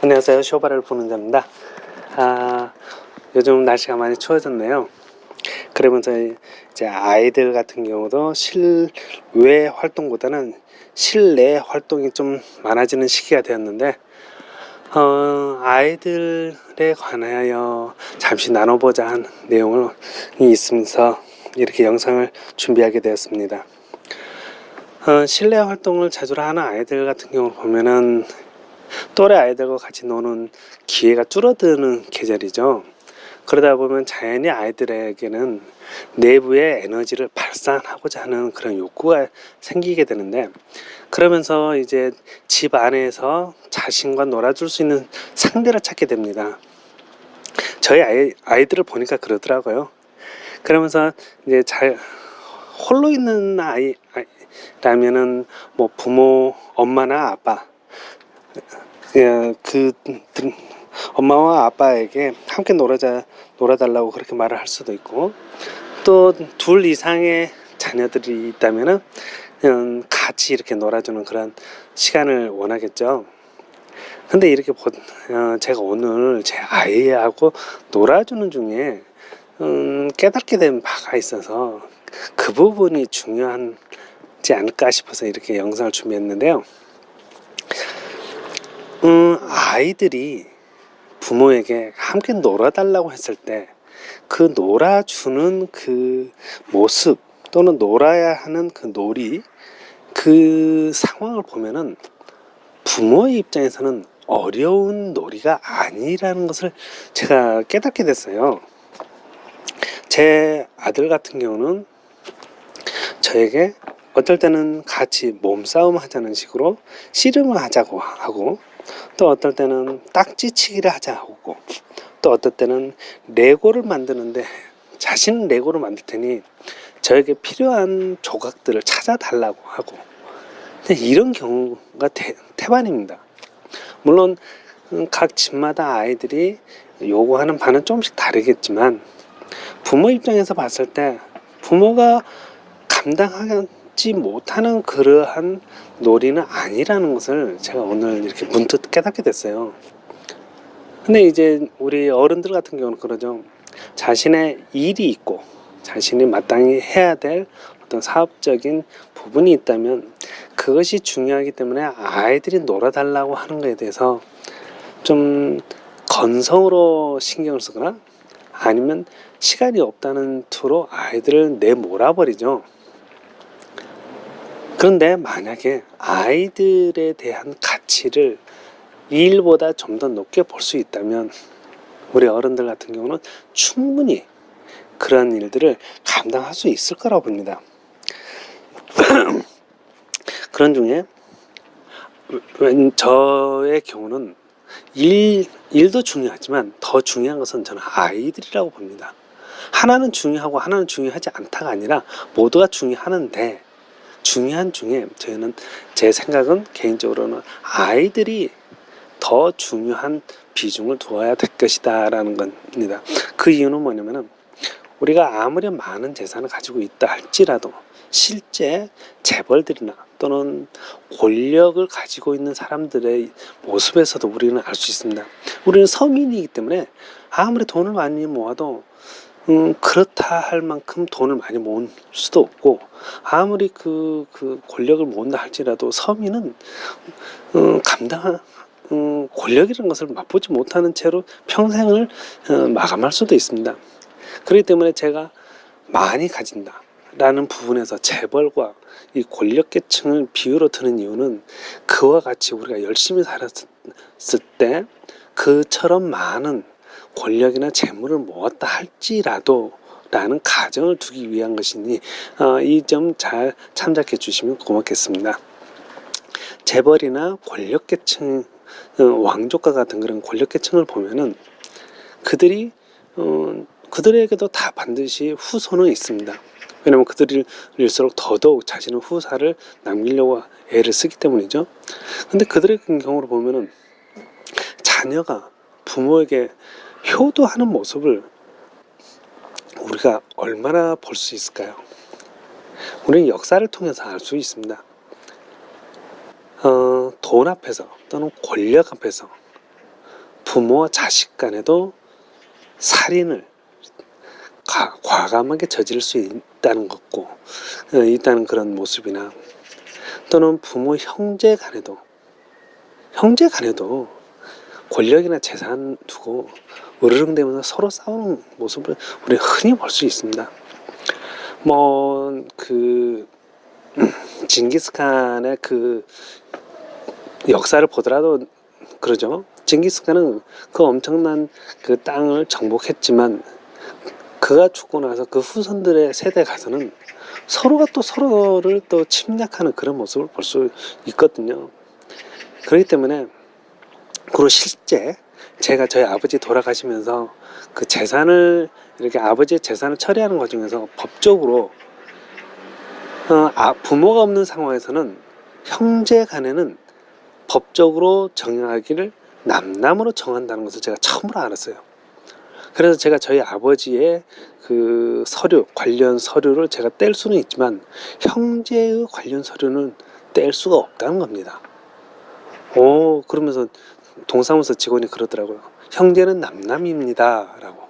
안녕하세요. 쇼바를 보는 자입니다. 요즘 날씨가 많이 추워졌네요. 그러면서 이제 아이들 같은 경우도 실외 활동보다는 실내 활동이 좀 많아지는 시기가 되었는데, 아이들에 관하여 잠시 나눠보자 한 내용이 있으면서 이렇게 영상을 준비하게 되었습니다. 실내 활동을 자주 하는 아이들 같은 경우를 보면은 또래 아이들과 같이 노는 기회가 줄어드는 계절이죠. 그러다 보면 자연히 아이들에게는 내부의 에너지를 발산하고자 하는 그런 욕구가 생기게 되는데, 그러면서 이제 집 안에서 자신과 놀아줄 수 있는 상대를 찾게 됩니다. 저희 아이들을 보니까 그러더라고요. 그러면서 이제 홀로 있는 아이라면은 뭐 부모, 엄마나 아빠, 그 엄마와 아빠에게 함께 놀아달라고 그렇게 말을 할 수도 있고, 또 둘 이상의 자녀들이 있다면은 그냥 같이 이렇게 놀아주는 그런 시간을 원하겠죠. 근데 이렇게 제가 오늘 제 아이하고 놀아주는 중에 깨닫게 된 바가 있어서 그 부분이 중요하지 않을까 싶어서 이렇게 영상을 준비했는데요. 아이들이 부모에게 함께 놀아달라고 했을 때 그 놀아주는 그 모습 또는 놀아야 하는 그 놀이, 그 상황을 보면은 부모의 입장에서는 어려운 놀이가 아니라는 것을 제가 깨닫게 됐어요. 제 아들 같은 경우는 저에게 어떨 때는 같이 몸싸움 하자는 식으로 씨름을 하자고 하고, 또 어떨 때는 딱지치기를 하자고, 또 어떨 때는 레고를 만드는데 자신은 레고를 만들 테니 저에게 필요한 조각들을 찾아달라고 하고, 이런 경우가 태반입니다. 물론 각 집마다 아이들이 요구하는 바는 조금씩 다르겠지만, 부모 입장에서 봤을 때 부모가 감당하지 못하는 그러한 놀이는 아니라는 것을 제가 오늘 이렇게 문득 깨닫게 됐어요. 근데 이제 우리 어른들 같은 경우는 그러죠. 자신의 일이 있고 자신이 마땅히 해야 될 어떤 사업적인 부분이 있다면 그것이 중요하기 때문에 아이들이 놀아달라고 하는 것에 대해서 좀 건성으로 신경을 쓰거나 아니면 시간이 없다는 투로 아이들을 내몰아버리죠. 그런데 만약에 아이들에 대한 가치를 일보다 좀 더 높게 볼 수 있다면 우리 어른들 같은 경우는 충분히 그런 일들을 감당할 수 있을 거라고 봅니다. 그런 중에 저의 경우는 일도 중요하지만 더 중요한 것은 저는 아이들이라고 봅니다. 하나는 중요하고 하나는 중요하지 않다가 아니라 모두가 중요하는데, 중요한 중에 저는 제 생각은 개인적으로는 아이들이 더 중요한 비중을 두어야 될 것이다 라는 겁니다. 그 이유는 뭐냐면은 우리가 아무리 많은 재산을 가지고 있다 할지라도 실제 재벌들이나 또는 권력을 가지고 있는 사람들의 모습에서도 우리는 알 수 있습니다. 우리는 서민이기 때문에 아무리 돈을 많이 모아도 그렇다 할 만큼 돈을 많이 모을 수도 없고, 아무리 그 권력을 모은다 할지라도 서민은 권력이라는 것을 맛보지 못하는 채로 평생을 마감할 수도 있습니다. 그렇기 때문에 제가 많이 가진다라는 부분에서 재벌과 이 권력계층을 비유로 드는 이유는 그와 같이 우리가 열심히 살았을 때 그처럼 많은 권력이나 재물을 모았다 할지라도 라는 가정을 두기 위한 것이니 이 점 잘 참작해 주시면 고맙겠습니다. 재벌이나 권력계층, 왕족과 같은 그런 권력계층을 보면은 그들에게도 다 반드시 후손은 있습니다. 왜냐하면 그들일수록 더더욱 자신의 후사를 남기려고 애를 쓰기 때문이죠. 근데 그들의 경우로 보면은 자녀가 부모에게 효도하는 모습을 우리가 얼마나 볼 수 있을까요? 우리는 역사를 통해서 알 수 있습니다. 돈 앞에서 또는 권력 앞에서 부모와 자식 간에도 살인을 과감하게 저지를 수 있다는 것고 있다는 그런 모습이나, 또는 부모 형제 간에도 권력이나 재산 두고 으르렁대면서 서로 싸우는 모습을 우리가 흔히 볼 수 있습니다. 징기스칸의 그 역사를 보더라도 그러죠. 징기스칸은 그 엄청난 그 땅을 정복했지만 그가 죽고 나서 그 후손들의 세대에 가서는 서로가 또 서로를 또 침략하는 그런 모습을 볼 수 있거든요. 그렇기 때문에, 그리고 실제 제가 저희 아버지 돌아가시면서 그 재산을, 이렇게 아버지의 재산을 처리하는 과정에서 법적으로 부모가 없는 상황에서는 형제 간에는 법적으로 정하기를 남남으로 정한다는 것을 제가 처음으로 알았어요. 그래서 제가 저희 아버지의 그 관련 서류를 제가 뗄 수는 있지만 형제의 관련 서류는 뗄 수가 없다는 겁니다. 그러면서 동사무소 직원이 그러더라고요. 형제는 남남입니다 라고.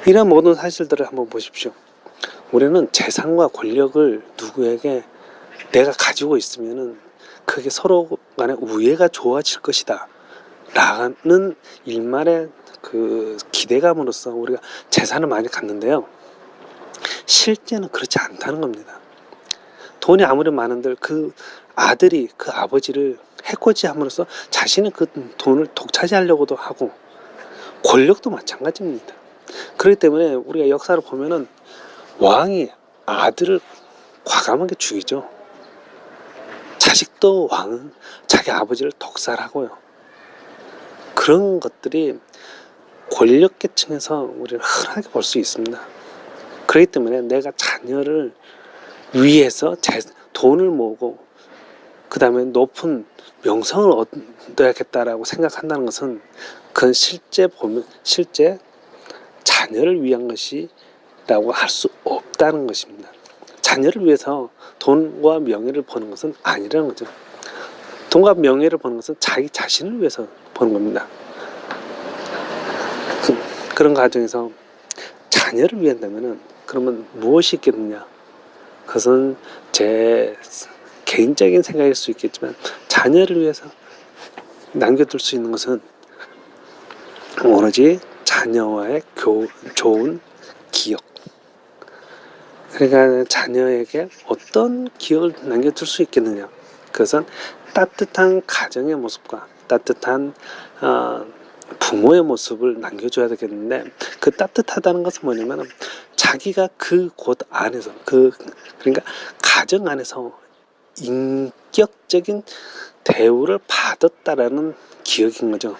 이런 모든 사실들을 한번 보십시오. 우리는 재산과 권력을 누구에게 내가 가지고 있으면은 그게 서로 간에 우애가 좋아질 것이다 라는 일말의 그 기대감으로써 우리가 재산을 많이 갖는데요, 실제는 그렇지 않다는 겁니다. 돈이 아무리 많은들 그 아들이 그 아버지를 해코지함으로써 자신의 그 돈을 독차지하려고도 하고, 권력도 마찬가지입니다. 그렇기 때문에 우리가 역사를 보면은 왕이 아들을 과감하게 죽이죠. 자식도 왕은 자기 아버지를 독살하고요. 그런 것들이 권력계층에서 우리는 흔하게 볼 수 있습니다. 그렇기 때문에 내가 자녀를 위해서 돈을 모으고 그 다음에 높은 명성을 얻어야겠다라고 생각한다는 것은, 그건 실제 자녀를 위한 것이라고 할 수 없다는 것입니다. 자녀를 위해서 돈과 명예를 버는 것은 아니라는 거죠. 돈과 명예를 버는 것은 자기 자신을 위해서 버는 겁니다. 그런 과정에서 자녀를 위한다면은 그러면 무엇이 있겠느냐? 그것은 제 개인적인 생각일 수 있겠지만, 자녀를 위해서 남겨둘 수 있는 것은 오로지 자녀와의 좋은 기억. 그러니까 자녀에게 어떤 기억을 남겨둘 수 있겠느냐? 그것은 따뜻한 가정의 모습과 따뜻한 부모의 모습을 남겨줘야 되겠는데, 그 따뜻하다는 것은 뭐냐면 자기가 그 곳 안에서 그러니까 가정 안에서 인격적인 대우를 받았다라는 기억인 거죠.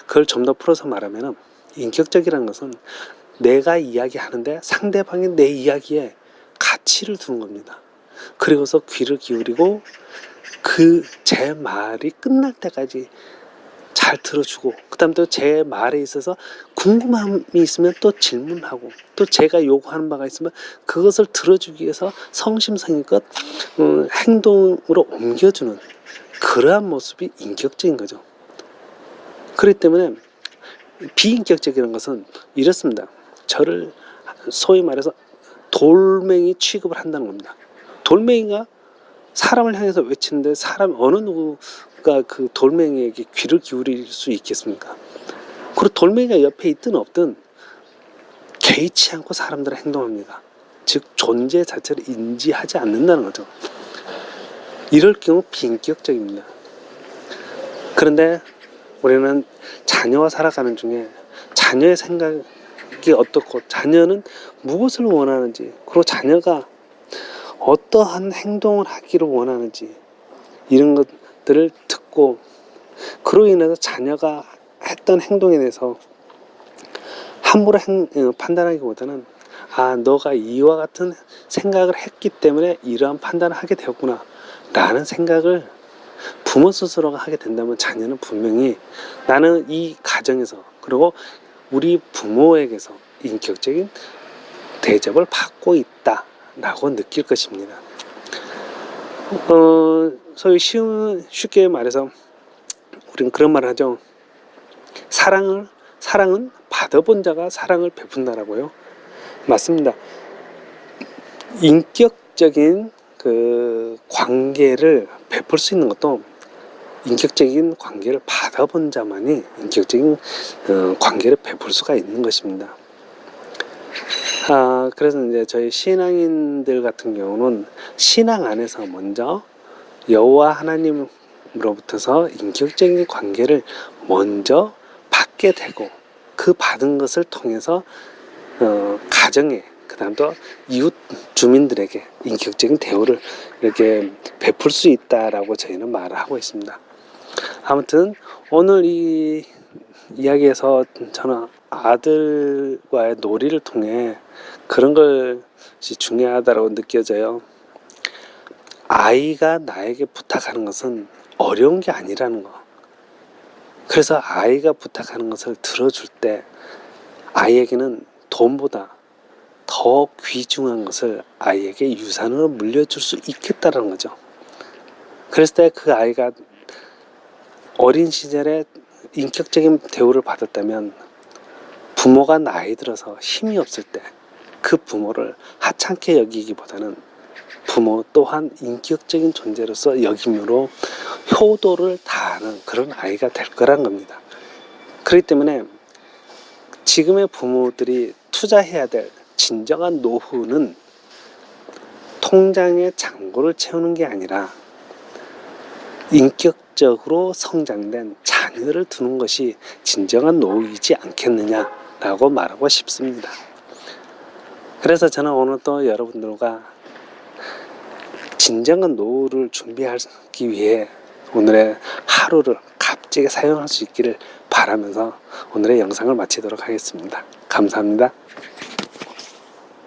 그걸 좀 더 풀어서 말하면, 인격적이라는 것은 내가 이야기하는데 상대방이 내 이야기에 가치를 두는 겁니다. 그리고서 귀를 기울이고 제 말이 끝날 때까지 잘 들어주고, 그 다음 또 제 말에 있어서 궁금함이 있으면 또 질문하고, 또 제가 요구하는 바가 있으면 그것을 들어주기 위해서 성심성의껏 행동으로 옮겨주는 그러한 모습이 인격적인 거죠. 그렇기 때문에 비인격적이라는 것은 이렇습니다. 저를 소위 말해서 돌멩이 취급을 한다는 겁니다. 돌멩이가 사람을 향해서 외치는데 어느 누구가 그 돌멩이에게 귀를 기울일 수 있겠습니까? 그리고 돌멩이가 옆에 있든 없든 개의치 않고 사람들은 행동합니다. 즉 존재 자체를 인지하지 않는다는 거죠. 이럴 경우 비인격적입니다. 그런데 우리는 자녀와 살아가는 중에 자녀의 생각이 어떻고, 자녀는 무엇을 원하는지, 그리고 자녀가 어떠한 행동을 하기를 원하는지, 이런 것들을 듣고, 그로 인해서 자녀가 했던 행동에 대해서 함부로 판단하기보다는 너가 이와 같은 생각을 했기 때문에 이러한 판단을 하게 되었구나 라는 생각을 부모 스스로가 하게 된다면, 자녀는 분명히 나는 이 가정에서, 그리고 우리 부모에게서 인격적인 대접을 받고 있다 라고 느낄 것입니다. 소위 쉽게 말해서 우리는 그런 말을 하죠. 사랑은 받아본 자가 사랑을 베푼다라고요. 맞습니다. 인격적인 그 관계를 베풀 수 있는 것도 인격적인 관계를 받아본 자만이 인격적인 관계를 베풀 수가 있는 것입니다. 그래서 이제 저희 신앙인들 같은 경우는 신앙 안에서 먼저 여호와 하나님으로부터서 인격적인 관계를 먼저 받게 되고 그 받은 것을 통해서 가정에 그다음 또 이웃 주민들에게 인격적인 대우를 이렇게 베풀 수 있다라고 저희는 말을 하고 있습니다. 아무튼 오늘 이 이야기에서 저는 아들과의 놀이를 통해 그런 것이 중요하다고 느껴져요. 아이가 나에게 부탁하는 것은 어려운 게 아니라는 거. 그래서 아이가 부탁하는 것을 들어줄 때 아이에게는 돈보다 더 귀중한 것을 아이에게 유산으로 물려줄 수 있겠다는 거죠. 그랬을 때 그 아이가 어린 시절에 인격적인 대우를 받았다면 부모가 나이 들어서 힘이 없을 때 그 부모를 하찮게 여기기보다는 부모 또한 인격적인 존재로서 여김으로 효도를 다하는 그런 아이가 될 거란 겁니다. 그렇기 때문에 지금의 부모들이 투자해야 될 진정한 노후는 통장에 잔고를 채우는 게 아니라 인격적으로 성장된 자녀를 두는 것이 진정한 노후이지 않겠느냐라고 말하고 싶습니다. 그래서 저는 오늘 또 여러분들과 진정한 노후를 준비하기 위해 오늘의 하루를 값지게 사용할 수 있기를 바라면서 오늘의 영상을 마치도록 하겠습니다. 감사합니다.